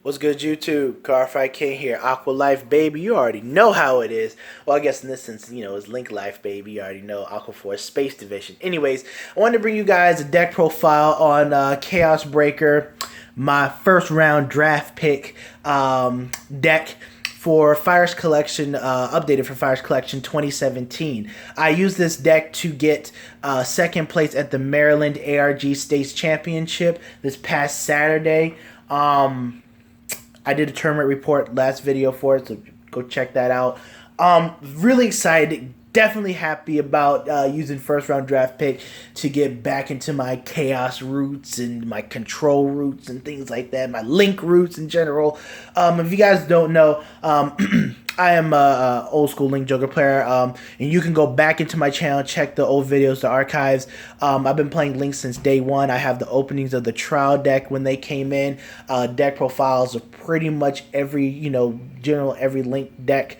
What's good, YouTube? Cardfight King here. Aqua Life, baby. You already know how it is. Well, I guess in this instance, it's Link Life, baby. You already know Aqua Force Space Division. Anyways, I wanted to bring you guys a deck profile on Chaos Breaker, my first round draft pick deck for Fire's Collection, updated for Fire's Collection 2017. I used this deck to get second place at the Maryland ARG State Championship this past Saturday. I did a tournament report last video for it, so go check that out. Really excited. Definitely happy about using first round draft pick to get back into my chaos roots and my control roots and things like that, my link roots in general. If you guys don't know, I am a old school Link Joker player, and you can go back into my channel, check the old videos, the archives. I've been playing Link since day one. I have the openings of the trial deck when they came in, deck profiles of pretty much every, every Link deck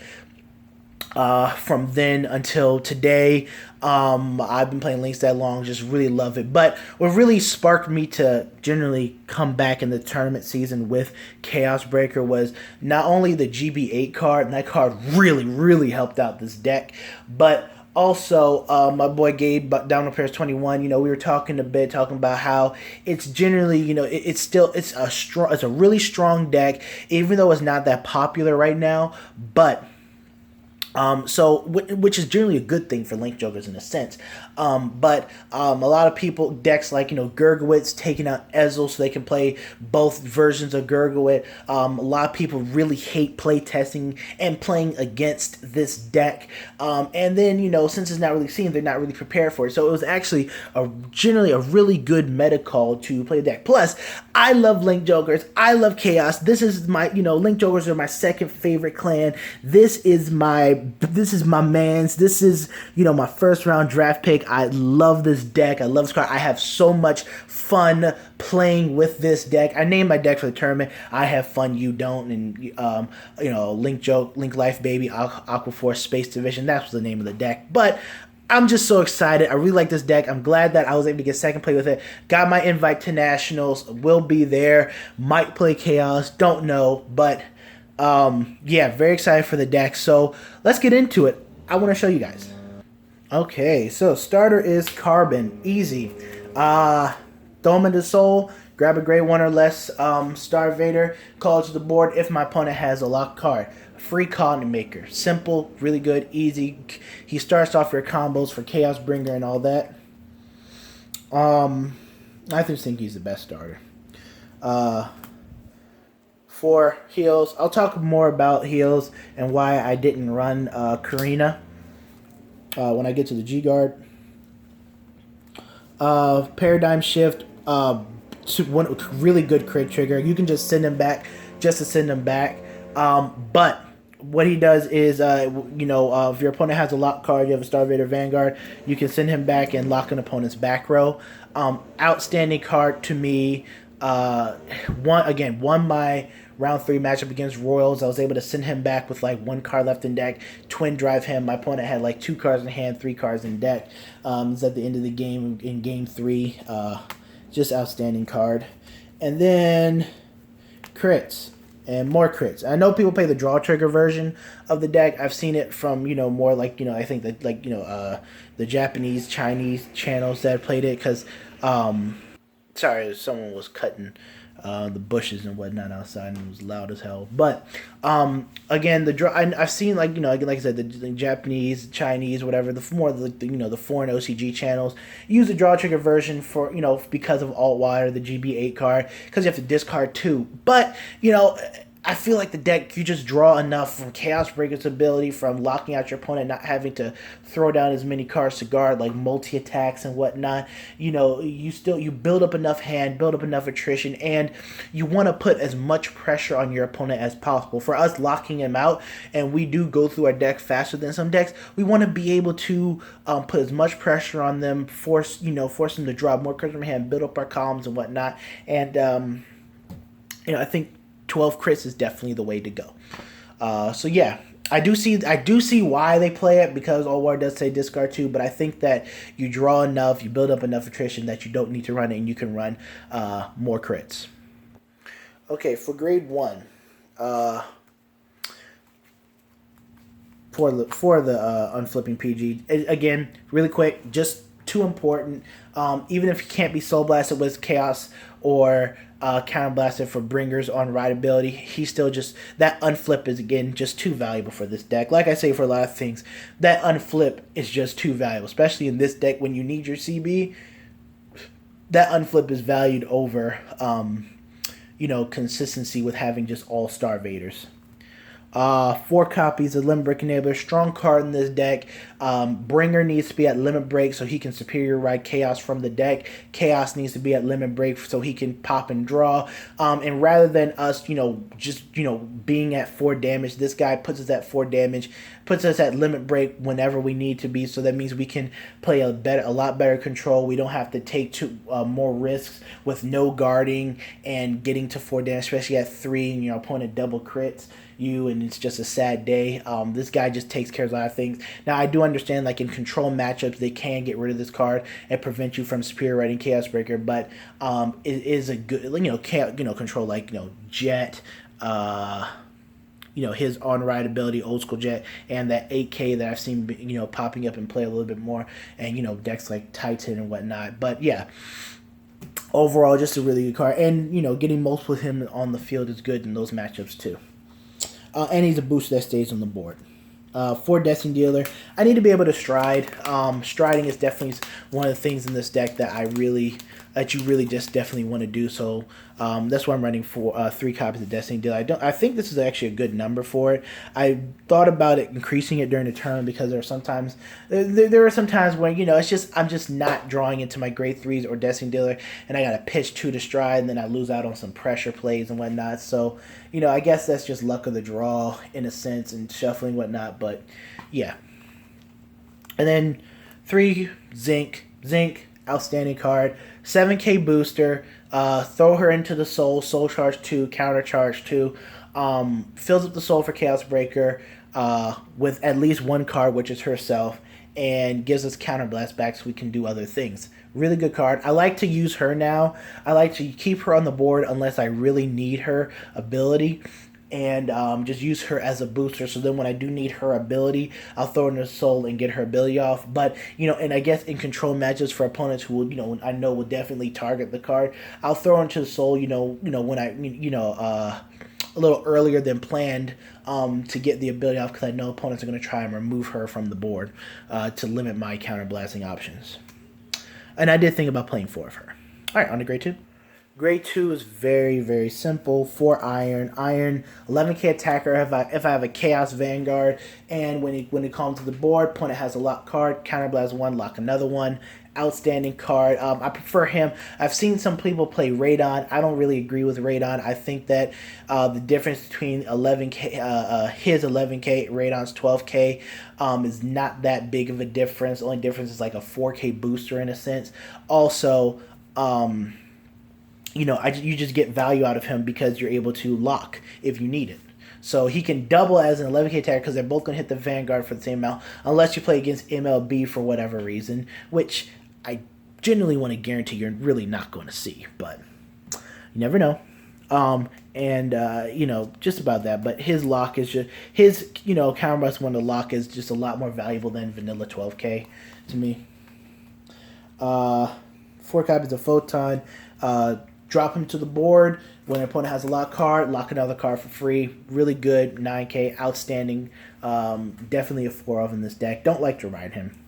from then until today. I've been playing Links that long, just really love it. But what really sparked me to generally come back in the tournament season with Chaos Breaker was not only the GB8 card, and that card really helped out this deck, but also my boy Gabe down on Pairs 21, we were talking about how it's generally, it's a really strong deck, even though it's not that popular right now, but which is generally a good thing for Link Jokers in a sense. But a lot of people, decks like, Gurgowitz taking out Ezel so they can play both versions of Gurgowitz. A lot of people really hate play testing and playing against this deck. And then, since it's not really seen, they're not really prepared for it. So it was actually generally a really good meta call to play the deck. Plus, I love Link Jokers. I love Chaos. This is my, Link Jokers are my second favorite clan. This is my man's. This is, my first round draft pick. I love this deck. I love this card. I have so much fun playing with this deck. I named my deck for the tournament. I have fun, you don't. And, Link Life, baby, Aqua Force Space Division. That's the name of the deck. But I'm just so excited. I really like this deck. I'm glad that I was able to get second play with it. Got my invite to Nationals. Will be there. Might play Chaos. Don't know. But yeah, very excited for the deck. So let's get into it. I want to show you guys. Okay, so starter is Carbon. Easy. Throw him into Soul. Grab a grade 1 or less Star Vader. Call it to the board if my opponent has a locked card. Free Continent Maker. Simple, really good, easy. He starts off your combos for Chaos Bringer and all that. I just think he's the best starter. For heals, I'll talk more about heals and why I didn't run Karina when I get to the G Guard. Paradigm Shift, one really good crit trigger. You can just send him back just to send him back. But what he does is, if your opponent has a lock card, you have a Star Vader Vanguard, you can send him back and lock an opponent's back row. Outstanding card to me. Won my round 3 matchup against Royals. I was able to send him back with like 1 card left in deck, twin drive him. My opponent had like 2 cards in hand, 3 cards in deck. It's at the end of the game in game 3. Just outstanding card. And then crits and more crits. I know people play the draw trigger version of the deck. I've seen it from, more like, I think that like, the Japanese, Chinese channels that played it because, sorry, someone was cutting the bushes and whatnot outside and it was loud as hell. But again, the draw. I've seen like like I said, the Japanese, Chinese, whatever. The foreign OCG channels use the draw trigger version for because of alt wire, the GB8 card, because you have to discard 2. But I feel like the deck, you just draw enough from Chaos Breaker's ability, from locking out your opponent, not having to throw down as many cards to guard, like multi-attacks and whatnot. You build up enough hand, build up enough attrition, and you want to put as much pressure on your opponent as possible. For us, locking him out, and we do go through our deck faster than some decks, we want to be able to put as much pressure on them, force them to draw more cards from hand, build up our columns and whatnot. And, I think 12 crits is definitely the way to go. So yeah, I do see why they play it, because All War does say discard 2, but I think that you draw enough, you build up enough attrition that you don't need to run it, and you can run more crits. Okay, for grade 1, uh, for the unflipping PG, again, really quick, just too important. Even if he can't be soul blasted with chaos or counter blasted for bringers on rideability, he still just, that unflip is again just too valuable for this deck. Like I say for a lot of things, that unflip is just too valuable, especially in this deck when you need your CB. That unflip is valued over consistency with having just all Star Vaders. 4 copies of Limit Break Enabler. Strong card in this deck. Bringer needs to be at Limit Break so he can superior ride Chaos from the deck. Chaos needs to be at Limit Break so he can pop and draw. And rather than us, being at 4 damage, this guy puts us at 4 damage, puts us at Limit Break whenever we need to be. So that means we can play a lot better control. We don't have to take more risks with no guarding and getting to 4 damage, especially at 3 and your opponent double crits you and it's just a sad day. This guy just takes care of a lot of things. Now I do understand, like in control matchups, they can get rid of this card and prevent you from superior riding Chaos Breaker, but it is a good control like Jet, his on ride ability, Old School Jet, and that 8K that I've seen popping up and play a little bit more, and decks like Titan and whatnot. But yeah, overall just a really good card, and getting multiple of him on the field is good in those matchups too. And he's a boost that stays on the board. For Destiny Dealer, I need to be able to stride. Striding is definitely one of the things in this deck that you really just definitely want to do. So that's why I'm running for 3 copies of Destiny Dealer. I think this is actually a good number for it. I thought about increasing it during the tournament because there are sometimes when I'm just not drawing into my grade 3s or Destiny Dealer, and I got to pitch 2 to stride, and then I lose out on some pressure plays and whatnot. So I guess that's just luck of the draw in a sense, and shuffling and whatnot. But yeah. And then 3 Zinc, outstanding card. 7K booster. Throw her into the soul charge 2, counter charge 2. Fills up the soul for Chaos Breaker with at least 1 card, which is herself, and gives us counter blast back so we can do other things. Really good card. I like to use her now. I like to keep her on the board unless I really need her ability, and just use her as a booster. So then when I do need her ability, I'll throw in her soul and get her ability off. But and I guess in control matches for opponents who will I know will definitely target the card, I'll throw into the soul when I a little earlier than planned to get the ability off, because I know opponents are going to try and remove her from the board to limit my counterblasting options. And I did think about playing 4 of her. All right, on to grade 2. Grade 2 is very, very simple. 4 Iron. 11K attacker if I have a Chaos Vanguard, and when it comes to the board, opponent has a lock card, counterblast 1, lock another one. Outstanding card. I prefer him. I've seen some people play Radon. I don't really agree with Radon. I think that the difference between 11K, his 11K, Radon's 12K, is not that big of a difference. The only difference is like a 4K booster in a sense. Also, you just get value out of him because you're able to lock if you need it. So he can double as an 11K attacker because they're both going to hit the Vanguard for the same amount, unless you play against MLB for whatever reason, which I genuinely want to guarantee you're really not going to see, but you never know. Just about that. But his lock is just, his, counterblast 1 to lock is just a lot more valuable than vanilla 12K to me. 4 copies of Photon. Drop him to the board. When an opponent has a lock card, lock another card for free. Really good. 9K. Outstanding. Definitely a 4 of in this deck. Don't like to ride him.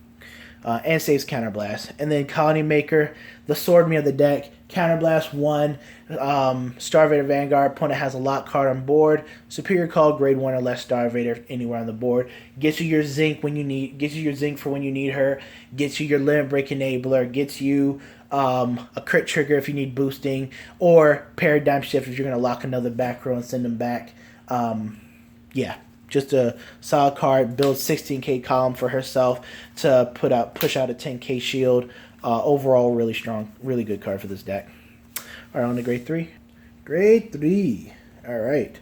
And saves Counterblast. And then Colony Maker, the sword me of the deck. Counterblast 1. Starvader Vanguard. Opponent has a lock card on board. Superior call, grade 1 or less Starvader anywhere on the board. Gets you your Zinc when you need. Gets you your Zinc for when you need her. Gets you your Limit Break Enabler. Gets you a crit trigger if you need boosting, or paradigm shift if you're going to lock another back row and send them back. Just a solid card. Builds 16K column for herself to push out a 10K shield. Overall, really strong, really good card for this deck. All right, on to grade 3. Grade 3. All right.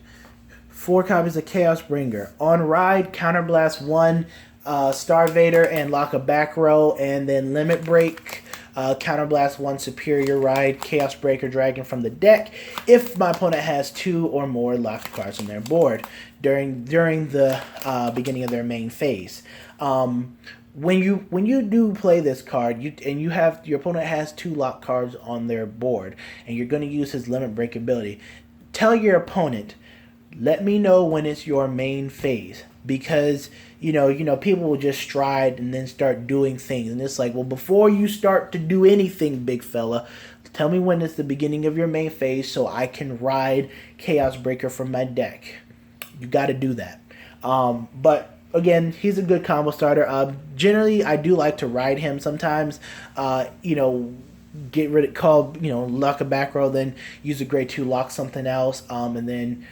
4 copies of Chaos Bringer. On ride, counterblast 1, Starvader, and lock a back row, and then limit break. Counterblast 1 Superior Ride Chaos Breaker Dragon from the deck if my opponent has 2 or more locked cards on their board during the beginning of their main phase. When you do play this card, your opponent has 2 locked cards on their board, and you're going to use his limit break ability. Tell your opponent, let me know when it's your main phase, because people will just stride and then start doing things, and it's like, well, before you start to do anything, big fella, tell me when it's the beginning of your main phase so I can ride Chaos Breaker from my deck. You got to do that. But again, he's a good combo starter. Generally, I do like to ride him sometimes. Get rid of lock a back row, then use a grade 2, lock something else, and then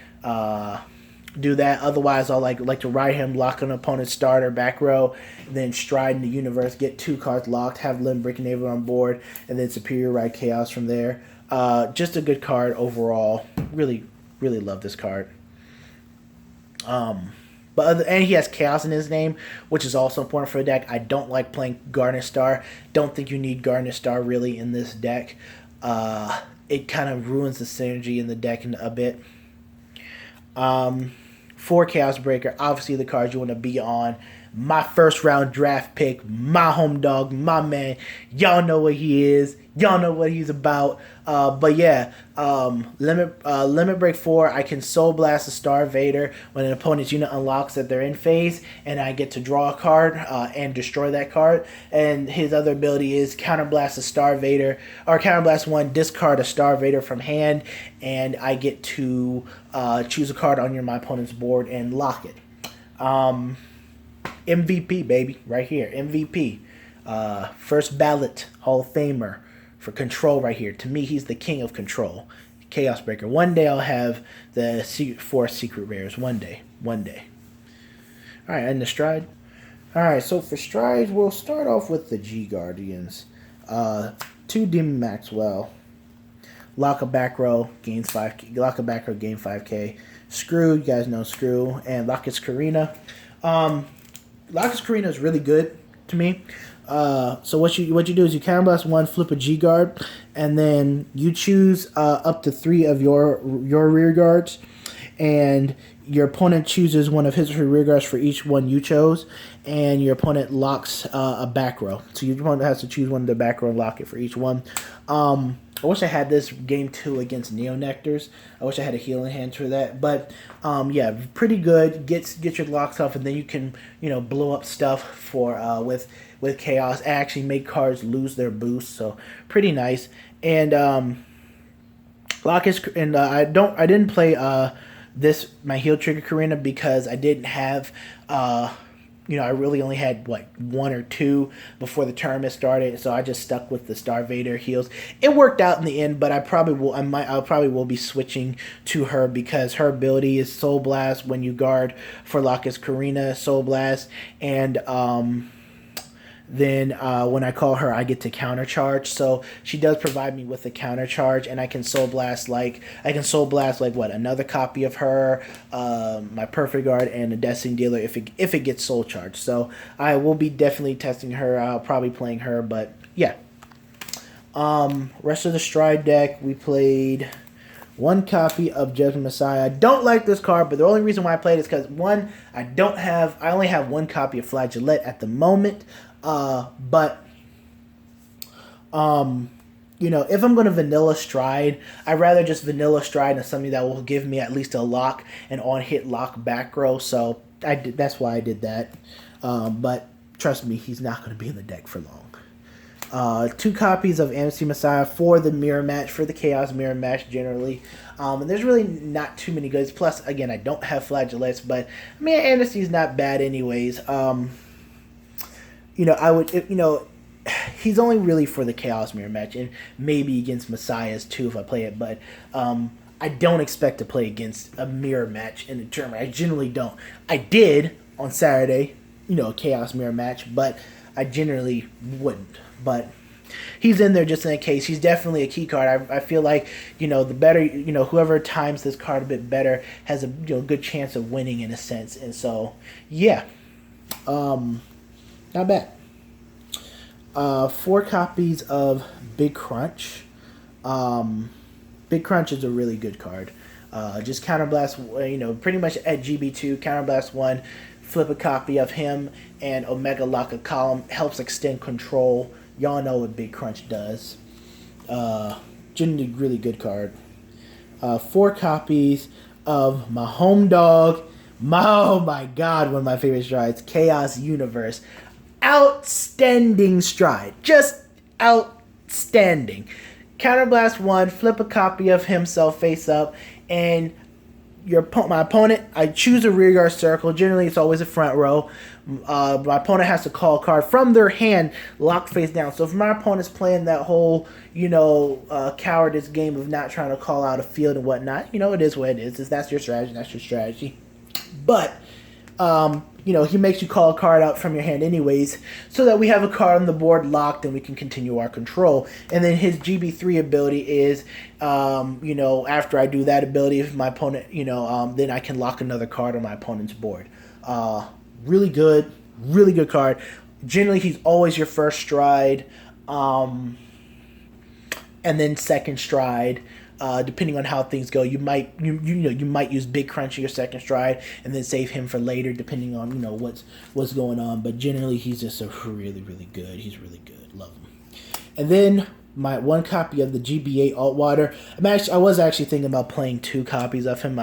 do that. Otherwise, I'll like to ride him, lock an opponent's starter back row, then stride in the universe, get 2 cards locked, have Limb Break Enabler on board, and then Superior Ride Chaos from there. Just a good card overall. Really, really love this card. And he has Chaos in his name, which is also important for the deck. I don't like playing Garnet Star. Don't think you need Garnet Star really in this deck. It kind of ruins the synergy in the deck a bit. For Chaos Breaker, obviously the cards you want to be on. My first round draft pick, my home dog, my man. Y'all know what he is. Y'all know what he's about. But yeah, Limit Break 4, I can Soul Blast a Star Vader when an opponent's unit unlocks that they're in phase, and I get to draw a card and destroy that card. And his other ability is Counterblast a Star Vader, or Counterblast 1, discard a Star Vader from hand, and I get to choose a card on my opponent's board and lock it. MVP, baby, right here. MVP. First ballot Hall of Famer for control right here. To me, he's the king of control. Chaos Breaker. One day I'll have the 4 secret rares. One day. Alright, and the stride. Alright, so for strides, we'll start off with the G Guardians. 2 Demon Maxwell. Lock a back row, gains 5K. Lock a back row, gain 5K. Screw, you guys know Screw. And Lockett's Karina. Lockett's Karina is really good to me. So what you do is you Counterblast 1, flip a G guard, and then you choose up to 3 of your rear guards, and your opponent chooses one of his or her rear guards for each one you chose, and your opponent locks a back row. So your opponent has to choose one of the back row and lock it for each one. I wish I had this game 2 against Neo Nectars. I wish I had a healing hand for that. But yeah, pretty good. Get your locks off, and then you can blow up stuff for with Chaos. Actually make cards lose their boost. So pretty nice. And I didn't play my Heal Trigger Karina because I didn't have I really only had 1 or 2 before the tournament started, so I just stuck with the Star Vader heals. It worked out in the end, but I probably will be switching to her because her ability is Soul Blast when you guard for Lockett's Karina, Soul Blast, and then when I call her, I get to counter charge. So she does provide me with a counter charge, and I can Soul Blast another copy of her, my Perfect Guard, and a Destiny Dealer if it gets Soul Charged. So I will be definitely testing her. Probably playing her, but yeah. Rest of the Stride deck, we played 1 copy of Judgment Messiah. I don't like this card, but the only reason why I played it is because I only have 1 copy of Flageolet at the moment. But if I'm going to vanilla Stride, I'd rather just vanilla Stride than something that will give me at least a lock and on-hit lock back row. So that's why I did that. But trust me, he's not going to be in the deck for long. 2 copies of Amnesty Messiah for the mirror match, for the Chaos mirror match generally. And there's really not too many goods. Plus, again, I don't have Flagellets, but Amnesty's not bad anyways. He's only really for the Chaos mirror match, and maybe against Messiahs too if I play it, but I don't expect to play against a mirror match in the tournament. I generally don't. I did on Saturday, a Chaos mirror match, but I generally wouldn't. But he's in there just in case. He's definitely a key card. I feel like, the better, whoever times this card a bit better has a good chance of winning in a sense. And so, yeah. Not bad. 4 copies of Big Crunch. Big Crunch is a really good card. Just Counterblast, pretty much at GB2, Counterblast 1, flip a copy of him, and Omega Lock a column, helps extend control. Y'all know what Big Crunch does. Generally, really good card. 4 copies of my home dog, oh my god, one of my favorite strides, Chaos Universe. Outstanding stride. Just outstanding. Counterblast 1, flip a copy of himself face up, and my opponent, I choose a rear yard circle. Generally, it's always a front row. My opponent has to call a card from their hand, locked face down. So if my opponent's playing that whole, cowardice game of not trying to call out a field and whatnot, it is what it is. If that's your strategy, that's your strategy. But, he makes you call a card out from your hand anyways, so that we have a card on the board locked and we can continue our control. And then his GB3 ability is, after I do that ability, if my opponent, then I can lock another card on my opponent's board. Really good card. Generally, he's always your first stride, and then second stride. Depending on how things go, you might use Big Crunch in your second stride and then save him for later, depending on what's going on. But generally, he's just really good. He's really good. Love him. And then my 1 copy of the GBA Altwater. I was actually thinking about playing 2 copies of him.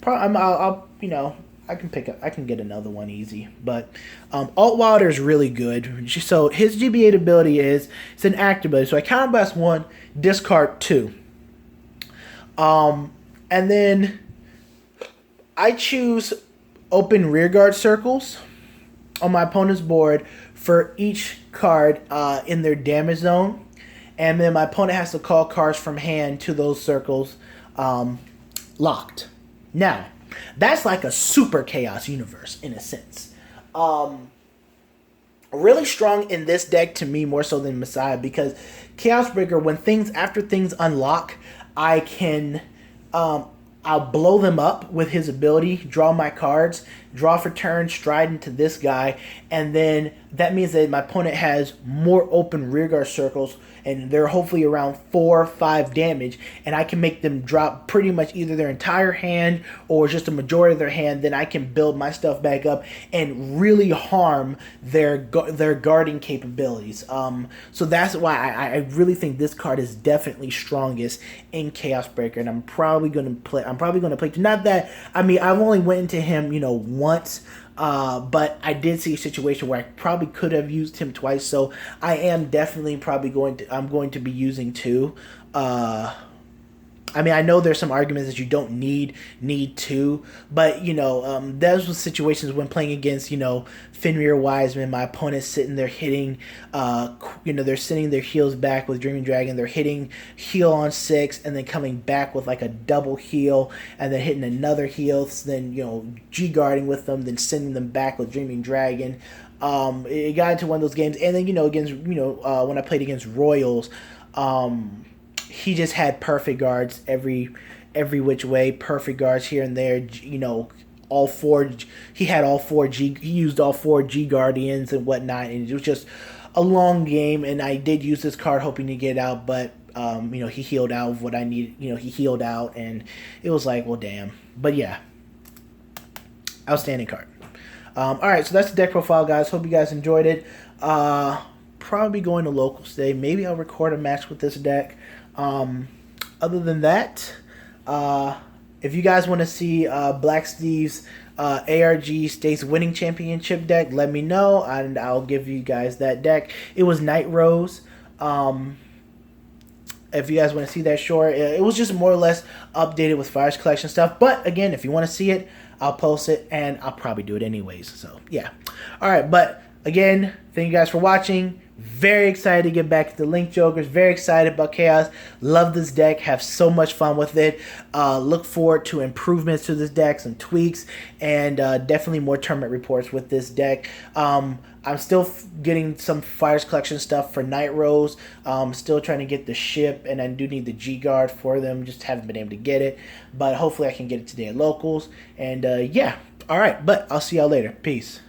I can get another one easy. But Altwater is really good. So his GBA ability it's an active ability. So I Counterblast 1, discard 2. And then I choose open rearguard circles on my opponent's board for each card in their damage zone. And then my opponent has to call cards from hand to those circles locked. Now, that's like a super Chaos Universe in a sense. Really strong in this deck to me, more so than Messiah, because Chaos Breaker, after things unlock, I can, I'll blow them up with his ability, draw my cards, draw for turn, stride into this guy, and then that means that my opponent has more open rearguard circles, and they're hopefully around 4 or 5 damage, and I can make them drop pretty much either their entire hand or just a majority of their hand. Then I can build my stuff back up and really harm their guarding capabilities. So that's why I really think this card is definitely strongest in Chaos Breaker, and I'm probably gonna play. Not that I've only went into him once. But I did see a situation where I probably could have used him twice, so I am definitely I'm going to be using 2. I know there's some arguments that you don't need 2, but those were situations when playing against Fenrir Wiseman. My opponent's sitting there hitting, they're sitting their heals back with Dreaming Dragon. They're hitting heal on 6 and then coming back with like a double heal and then hitting another heal. So then G guarding with them, then sending them back with Dreaming Dragon. It got into one of those games, and then against when I played against Royals. He just had perfect guards every which way, perfect guards here and there. All 4. He had all 4 G. He used all 4 G Guardians and whatnot, and it was just a long game. And I did use this card hoping to get out, but he healed out of what I needed. He healed out, and it was like, well, damn. But yeah, outstanding card. All right, so that's the deck profile, guys. Hope you guys enjoyed it. Probably going to locals today. Maybe I'll record a match with this deck. Other than that, if you guys want to see Black Steve's ARG State's winning championship deck, let me know, and I'll give you guys that deck. It was Night Rose. If you guys want to see that, sure. It was just more or less updated with Fires Collection stuff. But again, if you want to see it, I'll post it, and I'll probably do it anyways. So yeah. All right, but again, thank you guys for watching. Very excited to get back to the Link Jokers. Very excited about Chaos. Love this deck. Have so much fun with it. Look forward to improvements to this deck, some tweaks, and definitely more tournament reports with this deck. I'm still getting some Fires Collection stuff for Night Rose. Still trying to get the ship, and I do need the G-Guard for them. Just haven't been able to get it. But hopefully I can get it today at locals. And yeah. All right. But I'll see y'all later. Peace.